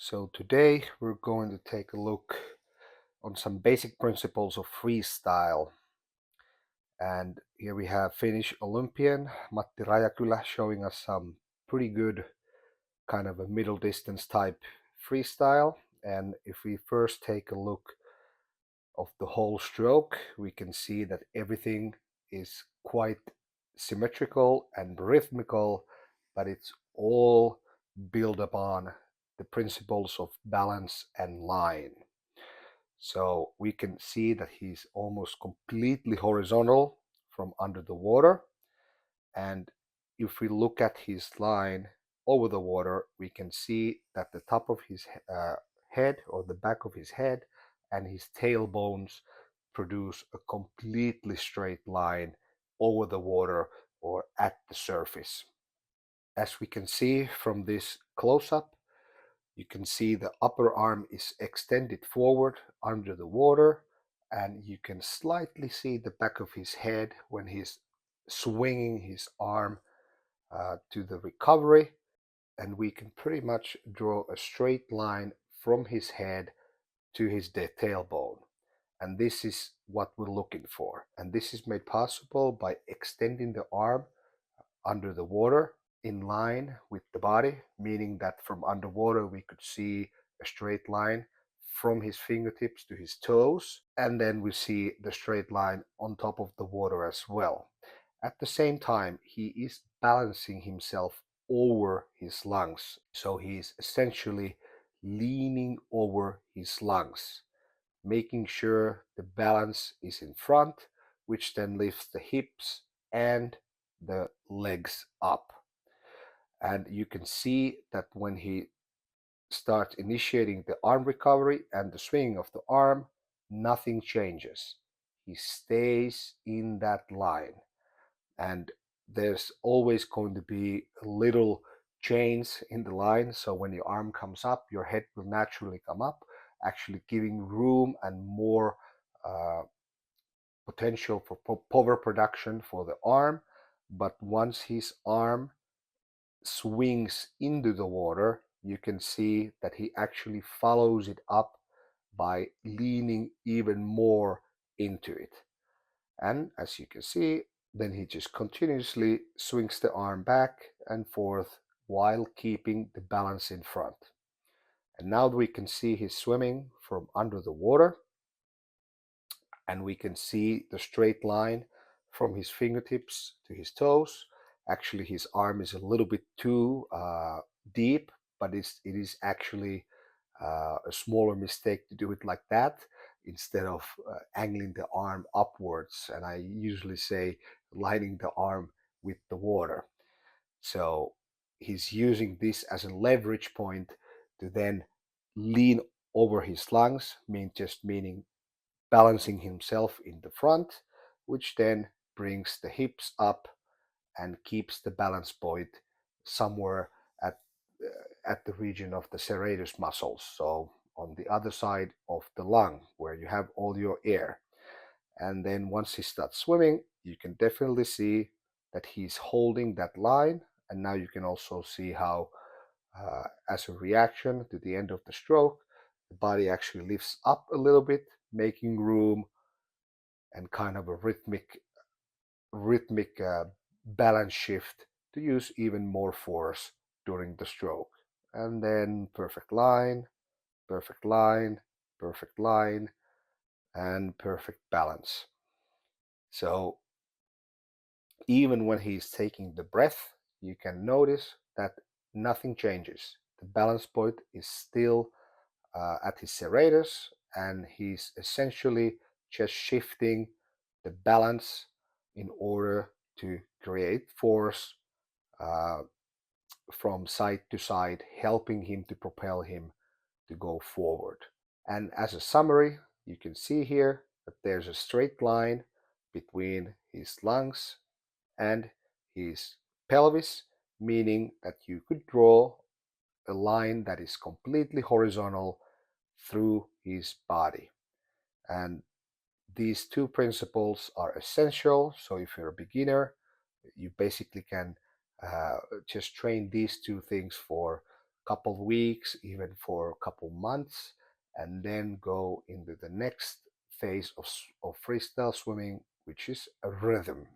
So today we're going to take a look on some basic principles of freestyle. And here we have Finnish Olympian Matti Rajakylä showing us some pretty good kind of a middle distance type freestyle. And if we first take a look of the whole stroke, we can see that everything is quite symmetrical and rhythmical, but it's all built upon the principles of balance and line. So we can see that he's almost completely horizontal from under the water. And if we look at his line over the water, we can see that the top of his head or the back of his head and his tailbones produce a completely straight line over the water or at the surface. As we can see from this close-up, you can see the upper arm is extended forward under the water, and you can slightly see the back of his head when he's swinging his arm to the recovery, and we can pretty much draw a straight line from his head to his tailbone. And this is what we're looking for. And this is made possible by extending the arm under the water in line with the body, meaning that from underwater we could see a straight line from his fingertips to his toes, and then we see the straight line on top of the water as well. At the same time, he is balancing himself over his lungs, so he's essentially leaning over his lungs, making sure the balance is in front, which then lifts the hips and the legs up. And you can see that when he starts initiating the arm recovery and the swinging of the arm, nothing changes. He stays in that line. And there's always going to be a little change in the line. So when your arm comes up, your head will naturally come up, actually giving room and more uh, potential for power production for the arm. But once his arm swings into the water, you can see that he actually follows it up by leaning even more into it. And as you can see, then he just continuously swings the arm back and forth while keeping the balance in front. And now we can see he's swimming from under the water, and we can see the straight line from his fingertips to his toes. Actually, his arm is a little bit too deep, but it is actually a smaller mistake to do it like that instead of angling the arm upwards. And I usually say lining the arm with the water. So he's using this as a leverage point to then lean over his lungs, meaning balancing himself in the front, which then brings the hips up and keeps the balance point somewhere at at the region of the serratus muscles, so on the other side of the lung where you have all your air. And then once he starts swimming, you can definitely see that he's holding that line. And now you can also see how, as a reaction to the end of the stroke, the body actually lifts up a little bit, making room and kind of a rhythmic balance shift to use even more force during the stroke. And then perfect line, perfect line, perfect line, and perfect balance. So even when he's taking the breath, you can notice that nothing changes. The balance point is still at his serratus, and he's essentially just shifting the balance in order to create force uh, from side to side, helping him to propel him to go forward. And as a summary, you can see here that there's a straight line between his lungs and his pelvis, meaning that you could draw a line that is completely horizontal through his body. And these two principles are essential. So if you're a beginner, you basically can just train these two things for couple of weeks, even for a couple months, and then go into the next phase of freestyle swimming, which is a rhythm.